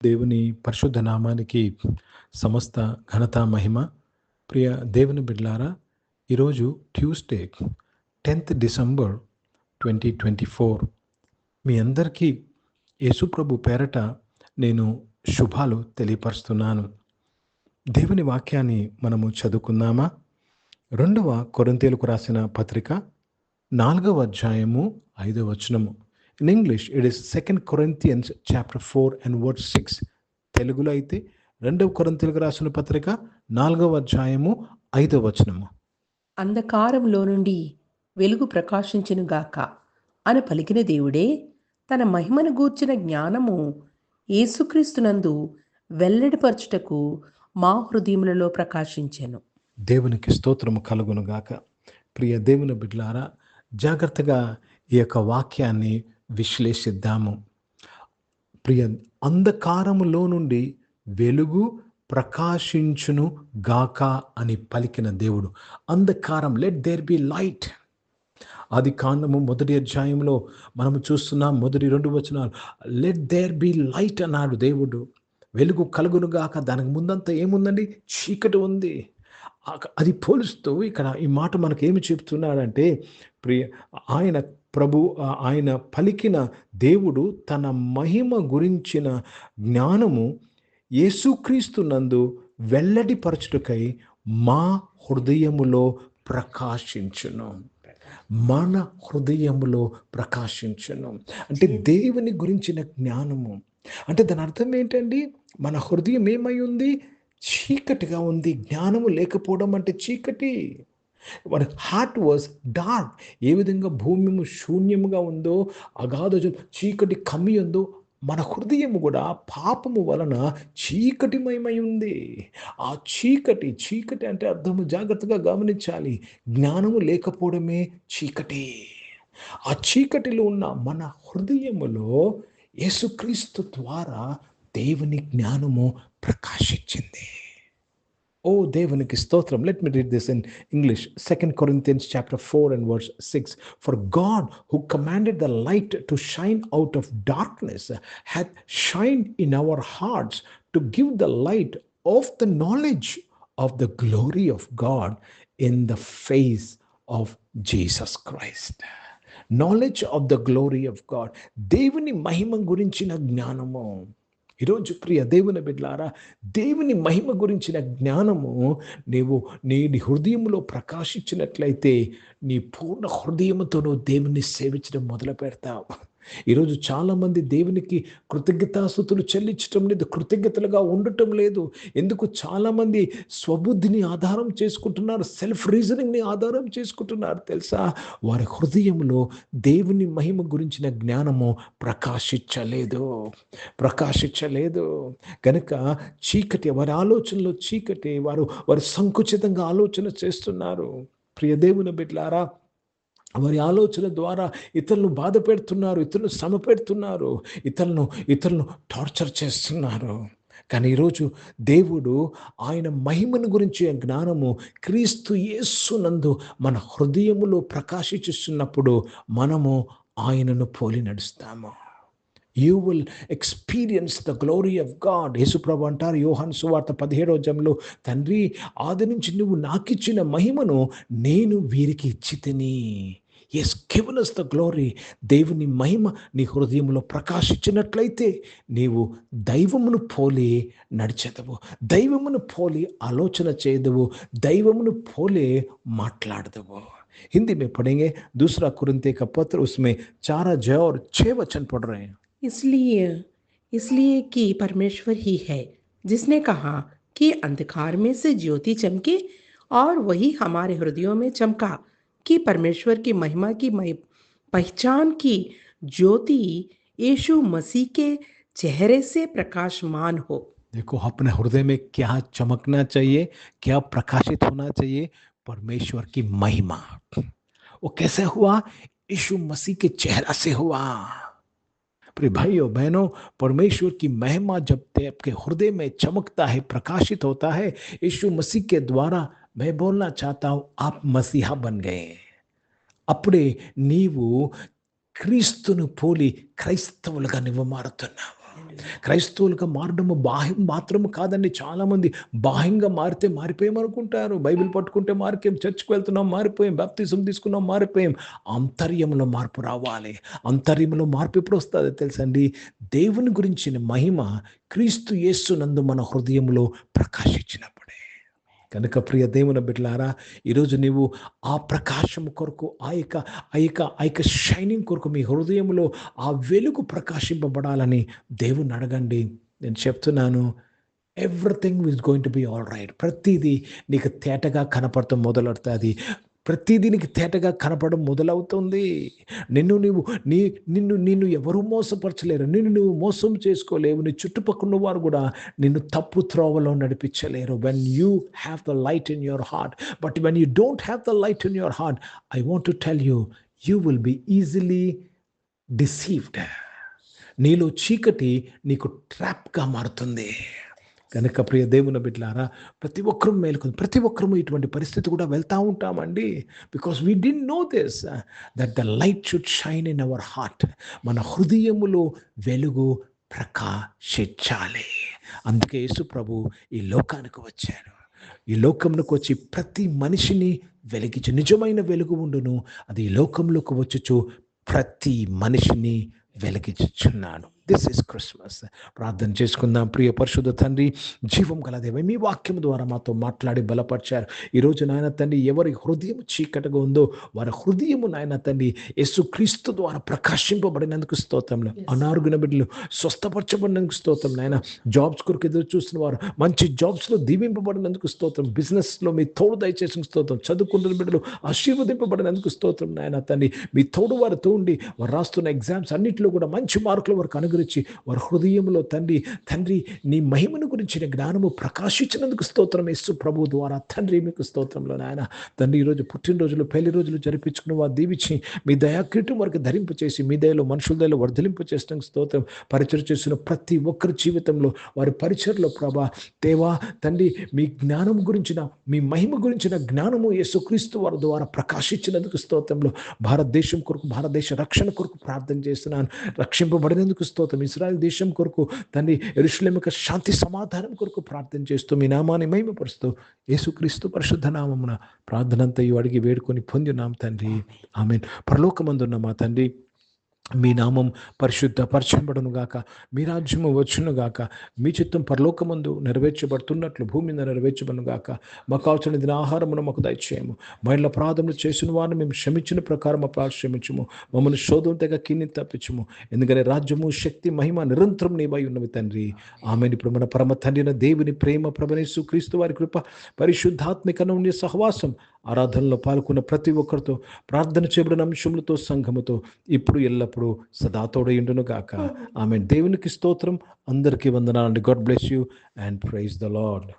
దేవుని పరిశుద్ధ నామానికి సమస్త ఘనత మహిమ. ప్రియ దేవుని బిడ్లారా, ఈరోజు ట్యూస్డే 10th డిసెంబర్ 2024. మీ అందరికీ యేసుప్రభు పేరట నేను శుభాలు తెలియపరుస్తున్నాను. దేవుని వాక్యాన్ని మనము చదువుకుందామా? 2వ కొరింథీయులకు రాసిన పత్రిక 4వ అధ్యాయము 5వ వచనము. In English, it is 2 Corinthians chapter 4 and verse 6. తెలుగులో అయితే 2వ కొరింథీయులకు రాసిన పత్రిక 4వ అధ్యాయము 5వ వచనము. అంధకారంలో నుండి వెలుగు ప్రకాశించును గాక అని పలికిన దేవుడే తన మహిమను గూర్చిన జ్ఞానము యేసుక్రీస్తునందు వెల్లడిపరచుటకు మా హృదయములలో ప్రకాశించెను. దేవునికి స్తోత్రము కలుగును గాక. ప్రియ దేవుని బిడ్డలారా, జాగ్రత్తగా ఈ యొక్క వాక్యాన్ని విశ్లేషిద్దాము. ప్రియ, అంధకారములో నుండి వెలుగు ప్రకాశించును గాక అని పలికిన దేవుడు. అంధకారం, లెట్ దేర్ బి లైట్. ఆది కాండము 1వ అధ్యాయంలో మనము చూస్తున్నాం, మొదటి 2 వచనాలు, లెట్ దేర్ బి లైట్ అన్నాడు దేవుడు. వెలుగు కలుగును గాక. దానికి ముందంతా ఏముందండి? చీకటి ఉంది. అది పోలుస్తూ ఇక్కడ ఈ మాట మనకు ఏమి చెప్తున్నాడంటే, ప్రియ, ఆయన పలికిన దేవుడు తన మహిమ గురించిన జ్ఞానము యేసుక్రీస్తు నందు వెల్లడిపరచుటకై మా హృదయములో ప్రకాశించును. మన హృదయములో ప్రకాశించును అంటే దేవుని గురించిన జ్ఞానము. అంటే దాని అర్థం ఏంటండి? మన హృదయం ఏమై ఉంది? చీకటిగా ఉంది. జ్ఞానము లేకపోవడం అంటే చీకటి. మన హార్ట్ వాజ్ డార్క్. ఏ విధంగా భూమి శూన్యముగా ఉందో, అగాధ చీకటి కమ్మి ఉందో, మన హృదయము కూడా పాపము వలన చీకటిమయమై ఉంది. ఆ చీకటి అంటే అర్థము జాగ్రత్తగా గమనించాలి. జ్ఞానము లేకపోవడమే చీకటి. ఆ చీకటిలో ఉన్న మన హృదయములో యేసుక్రీస్తు ద్వారా దేవుని జ్ఞానము ప్రకాశించింది. ఓ దేవునికి స్తోత్రం. Let me read this in English. 2 Corinthians chapter 4 and verse 6. For God, who commanded the light to shine out of darkness, hath shined in our hearts to give the light of the knowledge of the glory of God in the face of Jesus Christ. Knowledge of the glory of God. దేవుని మహిమ గురించిన జ్ఞానము. ఈరోజు ప్రియ దేవుని బిడ్డలారా, దేవుని మహిమ గురించిన జ్ఞానము నీ హృదయంలో ప్రకాశించినట్లయితే నీ పూర్ణ హృదయంతో నువ్వు దేవుని సేవించడం మొదలు పెడతావు. ఈరోజు చాలామంది దేవునికి కృతజ్ఞతాస్తుతులు చెల్లించటం లేదు, కృతజ్ఞతలుగా ఉండటం లేదు. ఎందుకు? చాలామంది స్వబుద్ధిని ఆధారం చేసుకుంటున్నారు, సెల్ఫ్ రీజనింగ్ని ఆధారం చేసుకుంటున్నారు. తెలుసా? వారి హృదయంలో దేవుని మహిమ గురించిన జ్ఞానము ప్రకాశించలేదు. కనుక చీకటి, వారి ఆలోచనలో చీకటి, వారు సంకుచితంగా ఆలోచన చేస్తున్నారు. ప్రియ దేవుని బిడ్డలారా, వారి ఆలోచన ద్వారా ఇతరులను బాధ పెడుతున్నారు, ఇతరులను శ్రమ పెడుతున్నారు, ఇతరులను టార్చర్ చేస్తున్నారు. కానీ ఈరోజు దేవుడు ఆయన మహిమను గురించి జ్ఞానము క్రీస్తు యేసునందు మన హృదయములో ప్రకాశిస్తున్నప్పుడు మనము ఆయనను పోలి నడుస్తాము. You will experience the glory of God. యేసుప్రభు అంటారు యోహాను సువార్త 17వ అధ్యాయంలో, తండ్రి, ఆది నుంచి నువ్వు నాకిచ్చిన మహిమను నేను వీరికి ఇచ్చితిని. Yes, given us the glory. దేవుని మహిమ నీ హృదయంలో ప్రకాశించినట్లయితే నీవు దైవమును పోలి నడిచెదవు, దైవమును పోలి ఆలోచన చేయదవు, దైవమును పోలి మాట్లాడదవు. हिंदी में पढ़ेंगे 2 कुरिन्थियों का पत्र, उसमें 4 अध्याय और 6 वचन पढ़ रहे हैं. इसलिए कि परमेश्वर ही है जिसने कहा कि अंधकार में से ज्योति चमके, और वही हमारे हृदयों में चमका कि परमेश्वर की महिमा की पहचान की ज्योति यीशु मसीह के चेहरे से प्रकाशमान हो. देखो, अपने हृदय में क्या चमकना चाहिए, क्या प्रकाशित होना चाहिए? परमेश्वर की महिमा. वो कैसे हुआ? यीशु मसीह के चेहरा से हुआ. प्रिय भाइयों बहनों, परमेश्वर की महिमा जब आपके हृदय में चमकता है, प्रकाशित होता है, यीशु मसीह के द्वारा, मैं बोलना चाहता हूं, आप मसीहा बन गए. అప్పుడే నీవు క్రీస్తును పోలి క్రైస్తవులుగా నువ్వు మారుతున్నావు. క్రైస్తవులుగా మారడము బాహ్యం మాత్రము కాదండి. చాలామంది బాహ్యంగా మారితే మారిపోయామనుకుంటారు. బైబిల్ పట్టుకుంటే మారిపోయాం, చర్చ్‌కి వెళ్తున్నాం మారిపోయాం, బాప్తిజం తీసుకున్నాం మారిపోయాం. అంతర్యంలో మార్పు రావాలి. అంతర్యంలో మార్పు ఎప్పుడొస్తదో తెలుసండి? దేవుని గురించిన మహిమ క్రీస్తు యేసునందు మన హృదయంలో ప్రకాశించినప్పుడే. కనుక ప్రియ దేవుని బిడ్డలారా, ఈరోజు నీవు ఆ ప్రకాశం కొరకు, ఆ యొక్క షైనింగ్ కొరకు మీ హృదయంలో ఆ వెలుగు ప్రకాశింపబడాలని దేవుణ్ణి అడగండి. నేను చెప్తున్నాను, everything is going to be all right. ప్రతీదీ నీకు తేటగా కనపడటం మొదలవుతుంది. ప్రతీదీ నీకు తేటగా కనపడడం మొదలవుతుంది. నిన్ను ఎవరు మోసపరచలేరు. నువ్వు మోసం చేసుకోలేవు. నీ చుట్టుపక్కల ఉన్న వారు కూడా నిన్ను తప్పు త్రోవలో నడిపించలేరు. When you have the light in your heart. But when you don't have the light in your heart, I want to tell you, you will be easily deceived. నీలో చీకటి నీకు ట్రాప్గా మారుతుంది. కనుక ప్రియ దేవుని బిడ్డలారా, ప్రతి ఒక్కరూ మేలుకొని, ప్రతి ఒక్కరూ ఇటువంటి పరిస్థితి కూడా వెళ్తూ ఉంటామండి. Because we didn't know this that the light should shine in our heart. మన హృదయములో వెలుగు ప్రకాశించాలి. అందుకే యేసు ప్రభు ఈ లోకానికి వచ్చారు. ఈ లోకంలోకి వచ్చి ప్రతి మనిషిని వెలిగించి, నిజమైన వెలుగు ఉండును, అది ఈ లోకంలోకి వచ్చుచు ప్రతి మనిషిని వెలిగించుచున్నాను. This is Christmas. ప్రార్థన చేసుకుందాం. ప్రియ పరిశుద్ధ తండ్రి, జీవం గల దేవ, మీ వాక్యం ద్వారా మాతో మాట్లాడి బలపరిచారు. ఈరోజు నాయన తండ్రి, ఎవరి హృదయం చీకటిగా ఉందో వారి హృదయము నాయన తండ్రి యేసుక్రీస్తు ద్వారా ప్రకాశింపబడినందుకు స్తోత్రంలో. అనారోగ్య బిడ్డలు స్వస్థపరచబడినందుకు స్తోత్రం నాయన. జాబ్స్ కొరకు ఎదురు చూస్తున్న వారు మంచి జాబ్స్లో దీవింపబడినందుకు స్తోత్రం. బిజినెస్లో మీ తోడు దయచేసిన స్తోత్రం. చదువుకుంటున్న బిడ్డలు ఆశీర్వదింపబడినందుకు స్తోత్రం నాయన తండ్రి. మీ తోడు వారితో ఉండి వారు రాస్తున్న ఎగ్జామ్స్ అన్నింటిలో కూడా మంచి మార్కుల వరకు అనుగ్రహించి వారి హృదయంలో తండ్రి నీ మహిమను గురించిన జ్ఞానము ప్రకాశించినందుకు స్తోత్రం. యేసు ప్రభు ద్వారా తండ్రి మీకు స్తోత్రంలో నాయన తండ్రి. ఈరోజు పుట్టినరోజులు, పెళ్లి రోజులు జరిపించుకుని వారు దీవించి మీ దయాకీటం వరకు ధరింపు చేసి మీ దయలో మనుషుల దయలో వర్ధలింపు చేసిన స్తోత్రం. పరిచయం చేసిన ప్రతి ఒక్కరి జీవితంలో వారి పరిచయలో ప్రభా దేవా తండ్రి, మీ జ్ఞానం గురించిన, మీ మహిమ గురించిన జ్ఞానము యేసుక్రీస్తు వారి ద్వారా ప్రకాశించినందుకు స్తోత్రంలో. భారతదేశం కొరకు, భారతదేశ రక్షణ కొరకు ప్రార్థన చేస్తున్నాను. రక్షింపబడినందుకు స్తోత్రం. ఇశ్రాయేల్ దేశం కొరకు తండ్రి, యెరూషలేము యొక్క శాంతి సమాధానం కొరకు ప్రార్థన చేస్తూ మీ నామాన్ని మహిమపరుస్తూ యేసుక్రీస్తు పరిశుద్ధ నామమున ప్రార్థనంతయు అడిగి వేడుకొని పొందినాం తండ్రి. ఆమేన్. పరలోకమందున్న మా తండ్రి, మీ నామం పరిశుద్ధపరచబడును గాక, మీ రాజ్యము వచ్చును గాక, మీ చిత్తం పరలోకమందు నెరవేర్చబడుతున్నట్లు భూమి మీద నెరవేర్చబడును గాక. మాకు కావలసిన దిన ఆహారమును మాకు దయచేయము. మహిళ అపరాధములు చేసిన వారిని మేము క్షమించిన ప్రకారం అపరాధ క్షమించుము. మమ్మల్ని శోధన తెగ కీని తప్పించుము. ఎందుకంటే రాజ్యము, శక్తి, మహిమ నిరంతరం నీవై ఉన్నవి తండ్రి. ఆమేన్. ఇప్పుడు మన పరమ తండ్రిన దేవుని ప్రేమ, ప్రభువైన యేసుక్రీస్తు వారి కృప, పరిశుద్ధాత్మిక అన్యోన్య సహవాసం, ఆరాధనలో పాల్గొన్న ప్రతి ఒక్కరితో, ప్రార్థన చేయబడిన అంశములతో, సంఘముతో ఇప్పుడు ఎల్లప్పుడూ సదా తోడయుండును గాక. ఆమేన్. దేవునికి స్తోత్రం. అందరికీ వందనాలండి. God bless you and praise the lord.